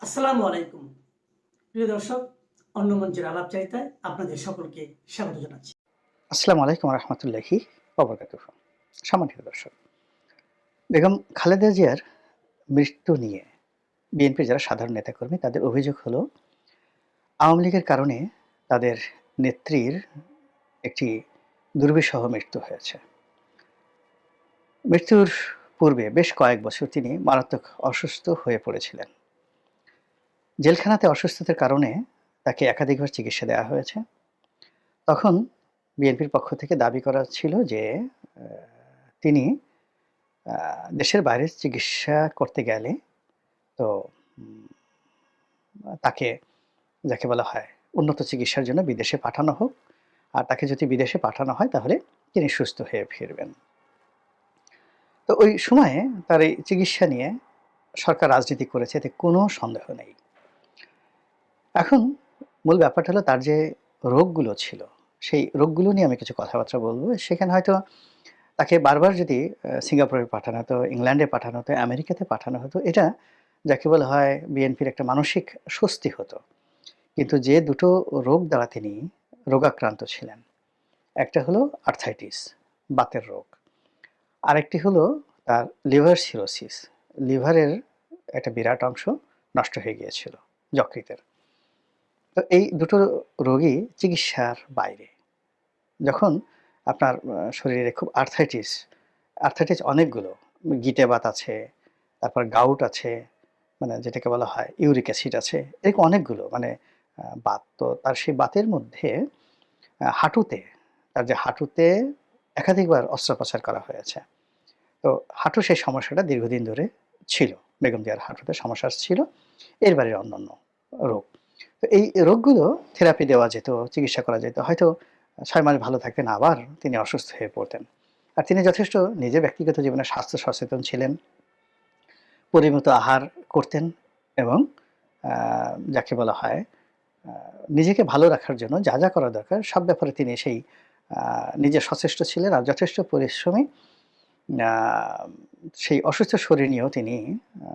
আসসালামু আলাইকুম। প্রিয় দর্শক, অন্য মঞ্চের আলাপচারিতায় আপনাদের সকলকে স্বাগত জানাচ্ছি। আসসালামু আলাইকুম রহমতুল্লাহি ওবরাকাতুহু। সম্মানিত দর্শক, বেগম খালেদা জিয়ার মৃত্যু নিয়ে বিএনপির যারা সাধারণ নেতাকর্মী তাদের অভিযোগ হলো আওয়ামী লীগের কারণে তাদের নেত্রীর একটি দুর্বিষহ মৃত্যু হয়েছে। মৃত্যুর পূর্বে বেশ কয়েক বছর তিনি মারাত্মক অসুস্থ হয়ে পড়েছিলেন। জেলখানাতে অসুস্থতার কারণে তাকে একাধিকবার চিকিৎসা দেওয়া হয়েছে। তখন বিএনপির পক্ষ থেকে দাবি করা ছিল যে তিনি আ দেশের বাইরে চিকিৎসা করতে গেলে তো উম তাকে যাকে বলা হয় উন্নত চিকিৎসার জন্য বিদেশে পাঠানো হোক। আর তাকে যদি বিদেশে পাঠানো হয় তাহলে তিনি সুস্থ হয়ে ফিরবেন। তো ওই সময়ে তার এই চিকিৎসা নিয়ে সরকার রাজনীতি করেছে এতে কোনো সন্দেহ নেই। এখন মূল ব্যাপারটা হলো তার যে রোগগুলো ছিল, সেই রোগগুলো নিয়ে আমি কিছু কথাবার্তা বলব। সেখানে হয়তো তাকে বারবার যদি সিঙ্গাপুরে পাঠানো হতো, ইংল্যান্ডে পাঠানো হতো, আমেরিকাতে পাঠানো হতো, এটা যাকে বলা হয় বিএনপির একটা মানসিক স্বস্তি হতো। কিন্তু যে দুটো রোগ দ্বারা তিনি রোগাক্রান্ত ছিলেন, একটা হলো আর্থ্রাইটিস, বাতের রোগ। আরেকটি হলো তার লিভার সিরোসিস, লিভারের একটা বিরাট অংশ নষ্ট হয়ে গিয়েছিল যকৃতের। তো এই দুটো রোগই চিকিৎসার বাইরে। যখন আপনার শরীরে খুব আর্থ্রাইটিস অনেকগুলো, গিঁটে বাত আছে, তারপর গাউট আছে, মানে যেটাকে বলা হয় ইউরিক অ্যাসিড আছে, এরকম অনেকগুলো মানে বাত। তো তার সেই বাতের মধ্যে হাঁটুতে, তার যে হাঁটুতে একাধিকবার অস্ত্রোপচার করা হয়েছে। তো হাঁটুর সেই সমস্যাটা দীর্ঘদিন ধরে ছিল। বেগম জিয়ার হাঁটুতে সমস্যা ছিল। এর বাইরে অন্যান্য রোগ। তো এই রোগগুলো থেরাপি দেওয়া যেত, চিকিৎসা করা যেত। হয়তো ৬ মাস ভালো থাকতেন, আবার তিনি অসুস্থ হয়ে পড়তেন। আর তিনি যথেষ্ট নিজে ব্যক্তিগত জীবনে স্বাস্থ্য সচেতন ছিলেন, পরিমিত আহার করতেন এবং আ যাকে বলা হয় আ নিজেকে ভালো রাখার জন্য যা করা দরকার সব ব্যাপারে তিনি সেই আ নিজে সচেষ্ট ছিলেন আর যথেষ্ট পরিশ্রমী। আ সেই অসুস্থ শরীর নিয়েও তিনি আ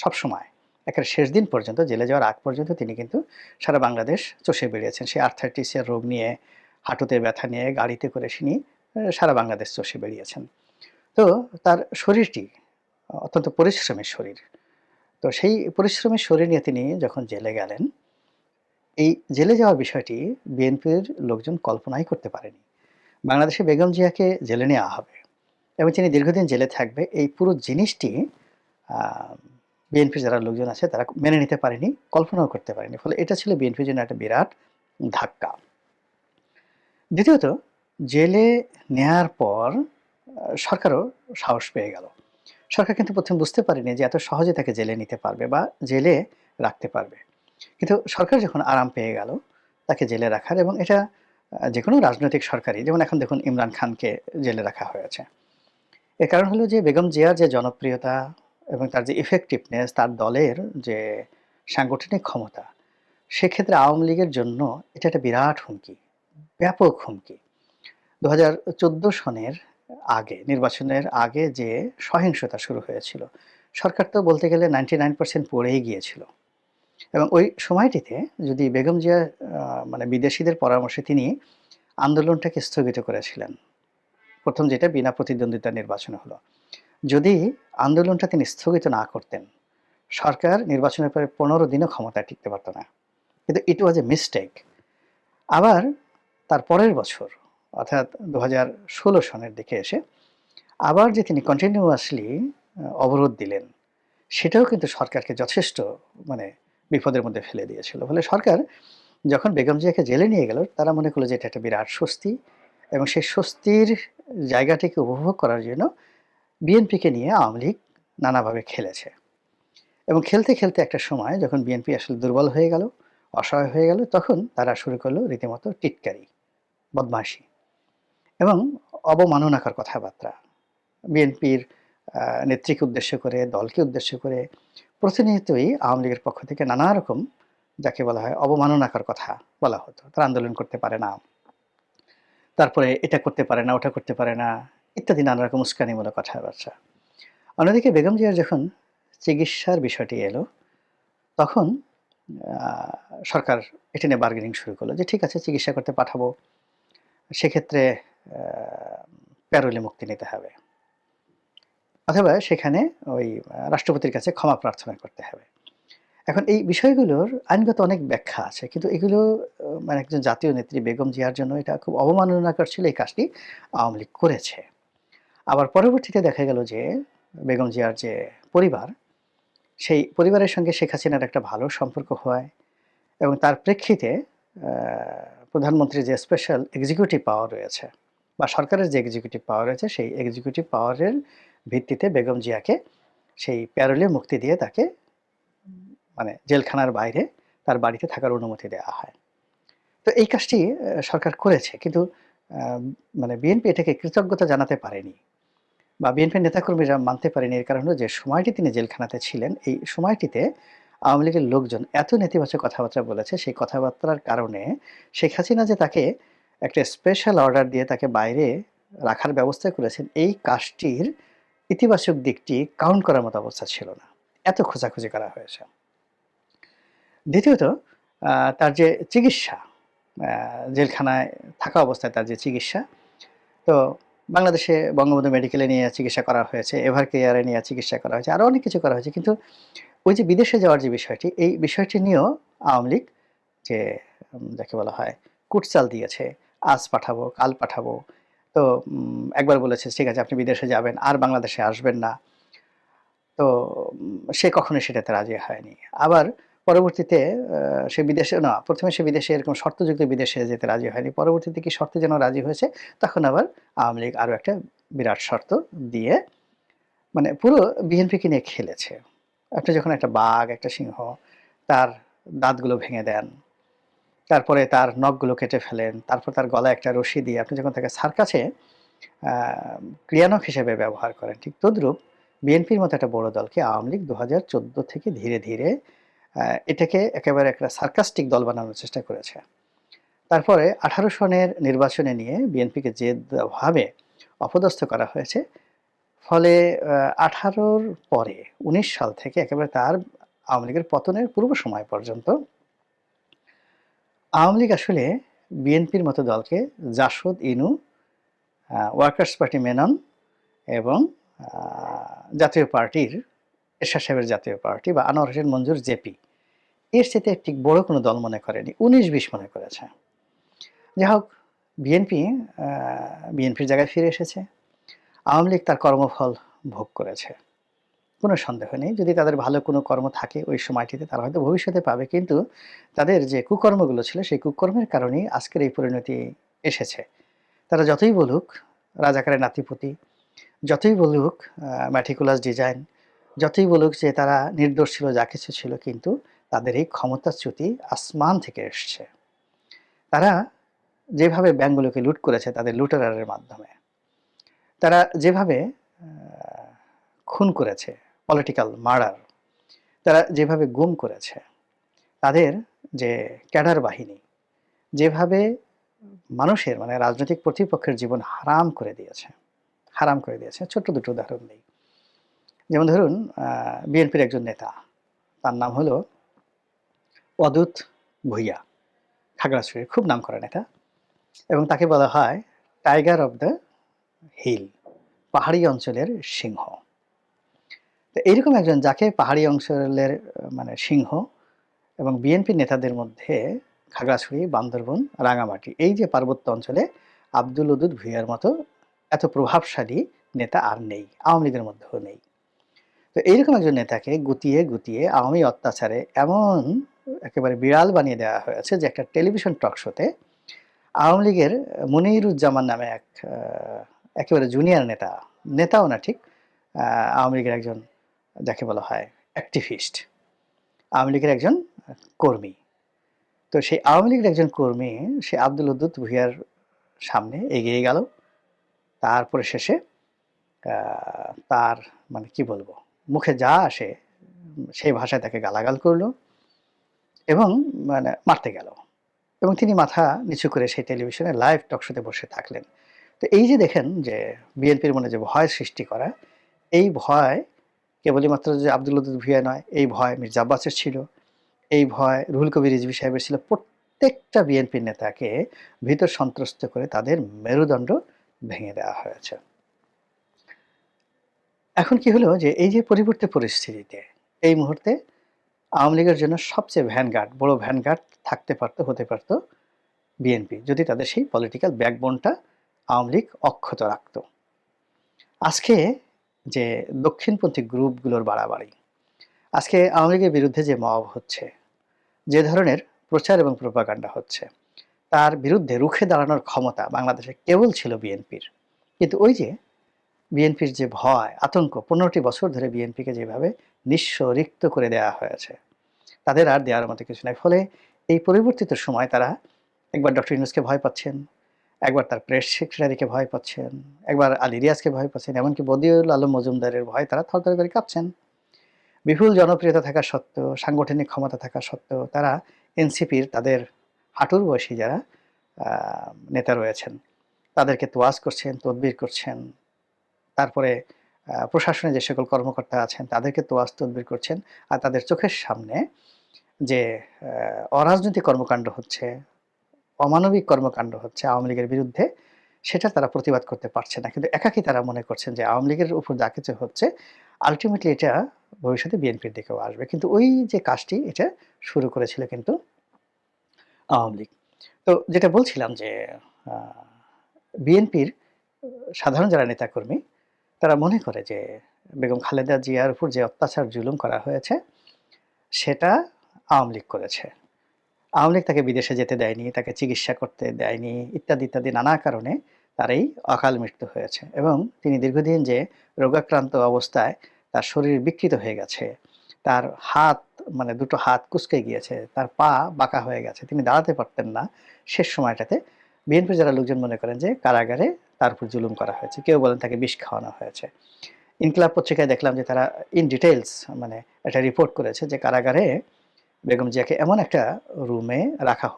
সবসময় একেবারে শেষ দিন পর্যন্ত, জেলে যাওয়ার আগ পর্যন্ত তিনি কিন্তু সারা বাংলাদেশ চষে বেড়িয়েছেন। সেই আর্থ্রাইটিসের রোগ নিয়ে, হাঁটুতে ব্যথা নিয়ে গাড়িতে করে তিনি সারা বাংলাদেশ চষে বেড়িয়েছেন। তো তার শরীরটি অত্যন্ত পরিশ্রমী শরীর। তো সেই পরিশ্রমী শরীর নিয়ে তিনি যখন জেলে গেলেন, এই জেলে যাওয়ার বিষয়টি বিএনপির লোকজন কল্পনাই করতে পারেনি। বাংলাদেশে বেগম জিয়াকে জেলে নেওয়া হবে এবং তিনি দীর্ঘদিন জেলে থাকবে, এই পুরো জিনিসটি আ বিএনপির যারা লোকজন আছে তারা মেনে নিতে পারেনি, কল্পনাও করতে পারেনি। ফলে এটা ছিল বিএনপির জন্য একটা বিরাট ধাক্কা। দ্বিতীয়ত, জেলে নেয়ার পর সরকারও সাহস পেয়ে গেল। সরকার কিন্তু ১ম বুঝতে পারেনি যে এত সহজে তাকে জেলে নিতে পারবে বা জেলে রাখতে পারবে। কিন্তু সরকার যখন আরাম পেয়ে গেল তাকে জেলে রাখার, এবং এটা যেকোনো রাজনৈতিক সরকারই, যেমন এখন দেখুন ইমরান খানকে জেলে রাখা হয়েছে। এর কারণ হলো যে বেগম জিয়ার যে জনপ্রিয়তা এবং তার যে ইফেক্টিভনেস, তার দলের যে সাংগঠনিক ক্ষমতা, সেক্ষেত্রে আওয়ামী লীগের জন্য এটা একটা বিরাট হুমকি, ব্যাপক হুমকি। ২০১৪ সনের আগে, নির্বাচনের আগে যে সহিংসতা শুরু হয়েছিল, সরকার তো বলতে গেলে 99% পড়েই গিয়েছিল। এবং ওই সময়টিতে যদি বেগম জিয়া মানে বিদেশীদের পরামর্শে তিনি আন্দোলনটাকে স্থগিত করেছিলেন। ১ম যেটা বিনা প্রতিদ্বন্দ্বিতার নির্বাচনে হলো। যদি আন্দোলনটা তিনি স্থগিত না করতেন, সরকার নির্বাচনের পরে ১৫ দিনও ক্ষমতায় টিকতে পারত না। কিন্তু ইট ওয়াজ এ মিস্টেক। আবার তার পরের বছর অর্থাৎ ২০১৬ সনের দিকে এসে আবার যে তিনি কন্টিনিউয়াসলি অবরোধ দিলেন, সেটাও কিন্তু সরকারকে যথেষ্ট মানে বিপদের মধ্যে ফেলে দিয়েছিল। ফলে সরকার যখন বেগম জিয়াকে জেলে নিয়ে গেল, তারা মনে করল যে এটা একটা বিরাট স্বস্তি, এবং সেই স্বস্তির জায়গাটিকে উপভোগ করার জন্য বিএনপিকে নিয়ে আওয়ামী লীগ নানাভাবে খেলেছে। এবং খেলতে একটা সময় যখন বিএনপি আসলে দুর্বল হয়ে গেল, অসহায় হয়ে গেল, তখন তারা শুরু করল রীতিমতো টিটকারি, বদমাইশি এবং অবমাননাকর কথাবার্তা। বিএনপির নেত্রীকে উদ্দেশ্য করে, দলকে উদ্দেশ্য করে প্রতিনিয়তই আওয়ামী লীগের পক্ষ থেকে নানা রকম যাকে বলা হয় অবমাননাকর কথা বলা হতো। তারা আন্দোলন করতে পারে না, তারপরে এটা করতে পারে না, ওটা করতে পারে না, ইত্যাদি নানা রকম উস্কানিমূলক কথাবার্তা। অন্যদিকে বেগম জিয়ার যখন চিকিৎসার বিষয়টি এলো, তখন সরকার এটা নিয়ে বার্গেনিং শুরু করলো যে ঠিক আছে চিকিৎসা করতে পাঠাবো, সেক্ষেত্রে প্যারোলে মুক্তি নিতে হবে, অথবা সেখানে ওই রাষ্ট্রপতির কাছে ক্ষমা প্রার্থনা করতে হবে। এখন এই বিষয়গুলোর আইনগত অনেক ব্যাখ্যা আছে, কিন্তু এগুলো মানে একজন জাতীয় নেত্রী বেগম জিয়ার জন্য এটা খুব অবমাননাকর ছিল, এই কাজটি আওয়ামী লীগ করেছে। আবার পরবর্তীতে দেখা গেল যে বেগম জিয়ার যে পরিবার, সেই পরিবারের সঙ্গে শেখ হাসিনার একটা ভালো সম্পর্ক হয় এবং তার প্রেক্ষিতে প্রধানমন্ত্রীর যে স্পেশাল এক্সিকিউটিভ পাওয়ার রয়েছে বা সরকারের যে এক্সিকিউটিভ পাওয়ার রয়েছে, সেই এক্সিকিউটিভ পাওয়ারের ভিত্তিতে বেগম জিয়াকে সেই প্যারোলে মুক্তি দিয়ে তাকে মানে জেলখানার বাইরে তার বাড়িতে থাকার অনুমতি দেওয়া হয়। তো এই কাজটি সরকার করেছে, কিন্তু মানে বিএনপি এটাকে কৃতজ্ঞতা জানাতে পারেনি বা বিএনপির নেতাকর্মীরা মানতে পারেনি। এর কারণ হলো যে সময়টি তিনি জেলখানাতে ছিলেন, এই সময়টিতে আওয়ামী লীগের লোকজন এত নেতিবাচক কথাবার্তা বলেছে, সেই কথাবার্তার কারণে শেখ হাসিনা যে তাকে একটা স্পেশাল অর্ডার দিয়ে তাকে বাইরে রাখার ব্যবস্থা করেছেন, এই কাজটির ইতিবাচক দিকটি কাউন্ট করার মতো অবস্থা ছিল না, এত খোঁজাখুঁজি করা হয়েছে। দ্বিতীয়ত তার যে চিকিৎসা, জেলখানায় থাকা অবস্থায় তার যে চিকিৎসা, তো বাংলাদেশে বঙ্গবন্ধু মেডিকেলে নিয়ে চিকিৎসা করা হয়েছে, এভার কেয়ারে নিয়ে চিকিৎসা করা হয়েছে, আরও অনেক কিছু করা হয়েছে, কিন্তু ওই যে বিদেশে যাওয়ার যে বিষয়টি, এই বিষয়টি নিয়েও আওয়ামী লীগ যে যাকে বলা হয় কুটচাল দিয়েছে, আজ পাঠাবো কাল পাঠাবো। তো একবার বলেছে ঠিক আছে আপনি বিদেশে যাবেন, আর বাংলাদেশে আসবেন না। তো সে কখনো সেটাতে রাজি হয়নি। আবার পরবর্তীতে সে বিদেশে না, প্রথমে সে বিদেশে এরকম শর্তযুক্ত বিদেশে যেতে রাজি হয়নি, পরবর্তীতে কি শর্তে যেন রাজি হয়েছে, তখন আবার আওয়ামী লীগ আরও একটা বিরাট শর্ত দিয়ে মানে পুরো বিএনপিকে নিয়ে খেলেছে। আপনি যখন একটা বাঘ, একটা সিংহ, তার দাঁতগুলো ভেঙে দেন, তারপরে তার নখগুলো কেটে ফেলেন, তারপর তার গলায় একটা রশি দিয়ে আপনি যখন তাকে সার্কাসে ক্রিয়ানক হিসেবে ব্যবহার করেন, ঠিক তদ্রূপ বিএনপির মতো একটা বড় দলকে আওয়ামী লীগ 2014 থেকে ধীরে ধীরে এটাকে একেবারে একটা সার্কাস্টিক দল বানানোর চেষ্টা করেছে। তারপরে 18 সনের নির্বাচনে নিয়ে বিএনপিকে যেভাবে অপদস্থ করা হয়েছে, ফলে 18-র পরে 19 সাল থেকে একেবারে তার আওয়ামী লীগের পতনের পূর্ব সময় পর্যন্ত আওয়ামী লীগ আসলে বিএনপির মতো দলকে জাসদ, ইনু, ওয়ার্কার্স পার্টি মেনন এবং জাতীয় পার্টির এরশাদ সাহেবের জাতীয় পার্টি বা আনোয়ার হোসেন মঞ্জুর জেপি, এর সাথে একটি বড় কোনো দল মনে করেনি, 19-20 মনে করেছে। যাই হোক, বিএনপি বিএনপির জায়গায় ফিরে এসেছে, আওয়ামী লীগ তার কর্মফল ভোগ করেছে, কোনো সন্দেহ নেই। যদি তাদের ভালো কোনো কর্ম থাকে ওই সময়টিতে, তারা হয়তো ভবিষ্যতে পাবে, কিন্তু তাদের যে কুকর্মগুলো ছিল সেই কুকর্মের কারণেই আজকের এই পরিণতি এসেছে। তারা যতই বলুক রাজাকারের নাতিপুতি, যতই বলুক ম্যাটিকুলাস ডিজাইন, যতই বলুক যে তারা নির্দোষ ছিল, যা কিছু ছিল, কিন্তু তাদের এই ক্ষমতাচ্যুতি আসমান থেকে এসছে। তারা যেভাবে ব্যাংকগুলোকে লুট করেছে তাদের লুটেরারের মাধ্যমে, তারা যেভাবে খুন করেছে, পলিটিক্যাল মার্ডার, তারা যেভাবে গুম করেছে, তাদের যে ক্যাডার বাহিনী যেভাবে মানুষের মানে রাজনৈতিক প্রতিপক্ষের জীবন হারাম করে দিয়েছে, হারাম করে দিয়েছে। ছোট্ট দুটো উদাহরণ দিই। যেমন ধরুন বিএনপির একজন নেতা, তার নাম হলো অদূত ভূঁইয়া, খাগড়াছড়ির খুব নামকরা নেতা, এবং তাকে বলা হয় টাইগার অব দ্য হিল, পাহাড়ি অঞ্চলের সিংহ। তো এইরকম একজন যাকে পাহাড়ি অঞ্চলের মানে সিংহ, এবং বিএনপি নেতাদের মধ্যে খাগড়াছড়ি, বান্দরবন, রাঙামাটি, এই যে পার্বত্য অঞ্চলে আব্দুল ওদুদ ভূঁইয়ার মতো এত প্রভাবশালী নেতা আর নেই, আওয়ামী লীগের মধ্যেও নেই। তো এইরকম একজন নেতাকে গুতিয়ে গুতিয়ে আওয়ামী অত্যাচারে এমন একেবারে বিড়াল বানিয়ে দেওয়া হয়েছে যে একটা টেলিভিশন টক শোতে আওয়ামী লীগের মনিরুজ্জামান নামে এক একেবারে জুনিয়র নেতা, নেতাও না ঠিক, আওয়ামী লীগের একজন যাকে বলা হয় অ্যাক্টিভিস্ট, আওয়ামী লীগের একজন কর্মী, তো সেই আওয়ামী লীগের একজন কর্মী সে আব্দুল ওদুদ ভূঁইয়ার সামনে এগিয়ে গেল, তারপরে শেষে তার মানে কি বলবো, মুখে যা আসে সেই ভাষায় তাকে গালাগাল করলো এবং মানে মারতে গেল, এবং তিনি মাথা নিচু করে সেই টেলিভিশনে লাইভ টক শোতে বসে থাকলেন। তো এই যে দেখেন যে বিএনপির মনে যে ভয় সৃষ্টি করা, এই ভয় কেবলই মাত্র যে আব্দুল ওদুদ ভূঁইয়া নয়, এই ভয় মির্জা আব্বাসের ছিল, এই ভয় রুহুল কবির রিজভী সাহেবের ছিল প্রত্যেকটা বিএনপি নেতাকে ভীত সন্ত্রস্ত করে তাদের মেরুদণ্ড ভেঙে দেওয়া হয়েছে। এখন কি হলো যে এই যে পরিবর্তিত পরিস্থিতিতে এই মুহূর্তে আওয়ামী লীগের জন্য সবচেয়ে ভ্যানগার্ড, বড় ভ্যানগার্ড থাকতে পারত, হতে পারত বিএনপি, যদি তাদের সেই পলিটিক্যাল ব্যাকবোনটা আওয়ামী লীগ অক্ষত রাখত। আজকে যে দক্ষিণপন্থী গ্রুপগুলোর বাড়াবাড়ি, আজকে আওয়ামী লীগের বিরুদ্ধে যে মব হচ্ছে, যে ধরনের প্রচার এবং প্রোপাগান্ডা হচ্ছে, তার বিরুদ্ধে রুখে দাঁড়ানোর ক্ষমতা বাংলাদেশে কেবল ছিল বিএনপির। কিন্তু ওই যে বিএনপির যে ভয়, আতঙ্ক, 15টি বছর ধরে বিএনপিকে যেভাবে নিঃস্ব, রিক্ত করে দেওয়া হয়েছে, তাদের আর দেওয়ার মতো কিছু নাই। ফলে এই পরিবর্তিত সময় তারা একবার ডক্টর ইউনূসকে ভয় পাচ্ছেন, একবার তার প্রেস সেক্রেটারিকে ভয় পাচ্ছেন, একবার আলী রিয়াজকে ভয় পাচ্ছেন, এমনকি বদিউল আলম মজুমদারের ভয়ে তারা থরথর করে কাঁপছেন। বিপুল জনপ্রিয়তা থাকা সত্ত্বেও, সাংগঠনিক ক্ষমতা থাকা সত্ত্বেও তারা এনসিপির তাদের হাঁটুর বয়সী যারা নেতা রয়েছেন তাদেরকে তোয়াজ করছেন, তদবির করছেন। তারপরে প্রশাসনে যে সকল কর্মকর্তা আছেন তাদেরকে তোয়াজ তদবির করছেন। আর তাদের চোখের সামনে যে অরাজনৈতিক কর্মকাণ্ড হচ্ছে, অমানবিক কর্মকাণ্ড হচ্ছে আওয়ামী লীগের বিরুদ্ধে, সেটা তারা প্রতিবাদ করতে পারছে না। কিন্তু একাকী তারা মনে করছেন যে আওয়ামী লীগের উপর যা কিছু হচ্ছে আল্টিমেটলি এটা ভবিষ্যতে বিএনপির দিকেও আসবে। কিন্তু ওই যে কাজটি এটা শুরু করেছিল কিন্তু আওয়ামী লীগ। তো যেটা বলছিলাম যে বিএনপির সাধারণ যারা নেতাকর্মী তারা মনে করে যে বেগম খালেদা জিয়ার উপর যে অত্যাচার জুলুম করা হয়েছে সেটা আওয়ামী লীগ করেছে। আওয়ামী লীগ তাকে বিদেশে যেতে দেয়নি, তাকে চিকিৎসা করতে দেয়নি, ইত্যাদি ইত্যাদি নানা কারণে তার এই অকাল মৃত্যু হয়েছে। এবং তিনি দীর্ঘদিন যে রোগাক্রান্ত অবস্থায় তার শরীর বিকৃত হয়ে গেছে, তার হাত মানে দুটো হাত কুঁচকে গিয়েছে, তার পা বাঁকা হয়ে গেছে, তিনি দাঁড়াতে পারতেন না। শেষ সময়টাতে বিএনপির যারা লোকজন মনে করেন যে কারাগারে তার উপর জুলুম করা হয়েছে, কেউ বলেন তাকে বিষ খাওয়ানো হয়েছে। ইনকিলাব পত্রিকায় দেখলাম যে তারা ইন ডিটেইলস মানে একটা রিপোর্ট করেছে যে কারাগারে বেগম জিয়াকে এমন একটা রুমে রাখা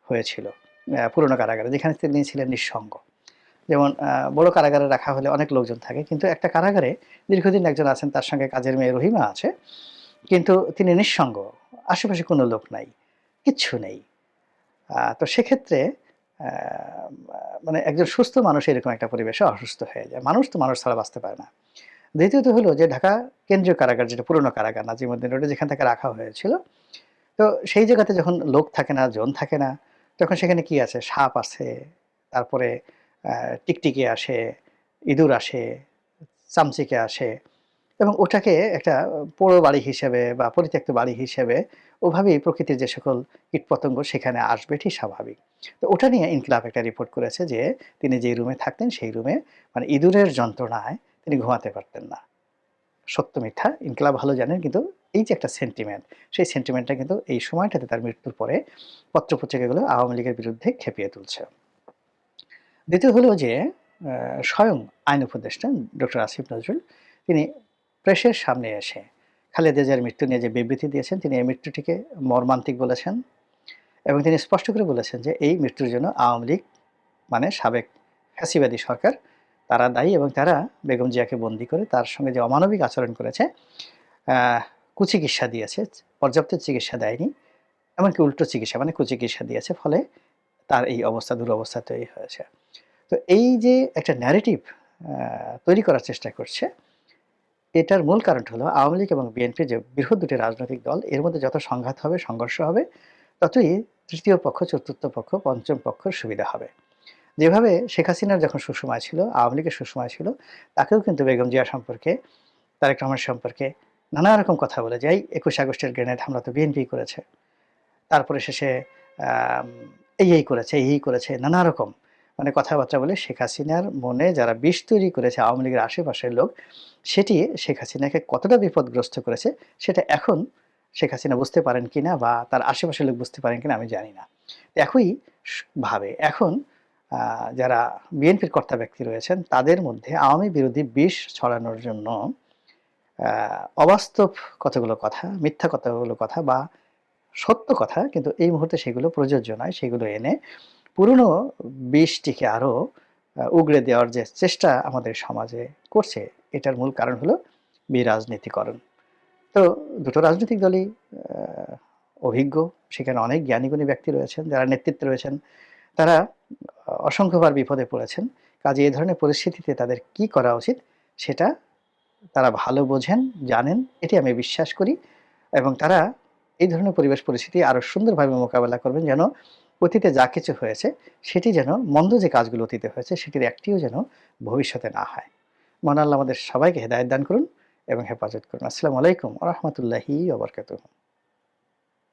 হয়েছিল, পুরনো কারাগারে, যেখানে তিনি ছিলেন নিঃসঙ্গ। যেমন বড় কারাগারে রাখা হলে অনেক লোকজন থাকে, কিন্তু একটা কারাগারে দীর্ঘদিন একজন আছেন, তার সঙ্গে কাজের মেয়ে রহিমা আছে, কিন্তু তিনি নিঃসঙ্গ, আশেপাশে কোনো লোক নাই, কিচ্ছু নেই। তো সেক্ষেত্রে মানে একজন সুস্থ মানুষ এরকম একটা পরিবেশে অসুস্থ হয়ে যায়। মানুষ তো মানুষ ছাড়া বাঁচতে পারে না। দ্বিতীয়ত হলো যে ঢাকা কেন্দ্রীয় কারাগার, যেটা পুরনো কারাগার নাজিমুদ্দিন রোডে, যেখান থেকে রাখা হয়েছিল, তো সেই জায়গাতে যখন লোক থাকে না, জন থাকে না, তখন সেখানে কি আছে? সাপ আছে, তারপরে টিকটিকি আসে, ইঁদুর আসে, চামচিকে আসে, এবং ওটাকে একটা পোড়ো বাড়ি হিসেবে বা পরিত্যক্ত বাড়ি হিসেবে ওভাবেই প্রকৃতির যে সকল কীটপতঙ্গ সেখানে আসবে, এটি স্বাভাবিক। তো ওটা নিয়ে ইনকিলাব একটা রিপোর্ট করেছে যে তিনি যেই রুমে থাকতেন সেই রুমে মানে ইঁদুরের যন্ত্রণায় তিনি ঘুমাতে পারতেন না। সত্য মিথ্যা ইনকিলাব ভালো জানেন, কিন্তু এই যে একটা সেন্টিমেন্ট, সেই সেন্টিমেন্টটা কিন্তু এই সময়টাতে তার মৃত্যুর পরে পত্রপত্রিকাগুলো আওয়ামী লীগের বিরুদ্ধে খেপিয়ে তুলছে। দ্বিতীয় হলো যে স্বয়ং আইন উপদেষ্টা ডক্টর আসিফ নজরুল তিনি প্রেসের সামনে এসে খালেদা জিয়ার মৃত্যু নিয়ে যে বিবৃতি দিয়েছেন, তিনি এই মৃত্যুটিকে মর্মান্তিক বলেছেন এবং তিনি স্পষ্ট করে বলেছেন যে এই মৃত্যুর জন্য আওয়ামী লীগ মানে সাবেক ফ্যাসিবাদী সরকার তারা দায়ী, এবং তারা বেগম জিয়াকে বন্দী করে তার সঙ্গে যে অমানবিক আচরণ করেছে, কুচিকিৎসা দিয়েছে, পর্যাপ্ত চিকিৎসা দেয়নি, এমনকি উল্টো চিকিৎসা মানে কুচিকিৎসা দিয়েছে, ফলে তার এই অবস্থা, দুরবস্থা তৈরি হয়েছে। তো এই যে একটা ন্যারেটিভ তৈরি করার চেষ্টা করছে, এটার মূল কারণটা হলো আওয়ামী লীগ এবং বিএনপি যে বৃহৎ দুটি রাজনৈতিক দল, এর মধ্যে যত সংঘাত হবে, সংঘর্ষ হবে, ততই তৃতীয় পক্ষ, চতুর্থ পক্ষ, পঞ্চম পক্ষের সুবিধা হবে। যেভাবে শেখ হাসিনার যখন সুসময় ছিল, আওয়ামী লীগের সুসময় ছিল, তাকেও কিন্তু বেগম জিয়া সম্পর্কে, তারেক রহমান সম্পর্কে নানা রকম কথা বলে যে এই 21 আগস্টের গ্রেনেড হামলা তো বিএনপি করেছে। তারপরে শেষে আম এই করেছে, এই করেছে, নানা রকম মানে কথাবার্তা বলে শেখ হাসিনার মনে যারা বিষ তৈরি করেছে আওয়ামী লীগের আশেপাশের লোক, সেটি শেখ হাসিনাকে কতটা বিপদগ্রস্ত করেছে সেটা এখন শেখ হাসিনা বুঝতে পারেন কিনা বা তার আশেপাশের লোক বুঝতে পারেন কিনা আমি জানি না। একই ভাবে এখন যারা বিএনপির কর্তা ব্যক্তি রয়েছেন তাদের মধ্যে আওয়ামী বিরোধী বিষ ছড়ানোর জন্য অবাস্তব কতগুলো কথা, মিথ্যা কতগুলো কথা বা সত্য কথা কিন্তু এই মুহূর্তে সেগুলো প্রযোজ্য নয়, সেগুলো এনে পুরনো বিষটিকে আরো উগড়ে দেওয়ার যে চেষ্টা আমাদের সমাজে করছে, এটার মূল কারণ হলো বিরাজনীতিকরণ। তো দুটো রাজনৈতিক দলই অভিজ্ঞ, সেখানে অনেক জ্ঞানীগুণী ব্যক্তি রয়েছেন, যারা নেতৃত্বে রয়েছেন, তারা অসংখ্যবার বিপদে পড়েছেন। কাজে এই ধরনের পরিস্থিতিতে তাদের কি করা উচিত সেটা তারা ভালো বোঝেন, জানেন, এটি আমি বিশ্বাস করি। এবং তারা এই ধরনের পরিবেশ পরিস্থিতি আরো সুন্দরভাবে মোকাবেলা করবেন, যেন অতীতে যা কিছু হয়েছে সেটি যেন, মন্দ যে কাজগুলো অতীতে হয়েছে সেটির একটিও যেন ভবিষ্যতে না হয়। মহান আল্লাহ আমাদের সবাইকে হেদায়েত দান করুন এবং হেফাজত করুন। আসসালামু আলাইকুম ওয়া রাহমাতুল্লাহি ওয়া বারাকাতুহু।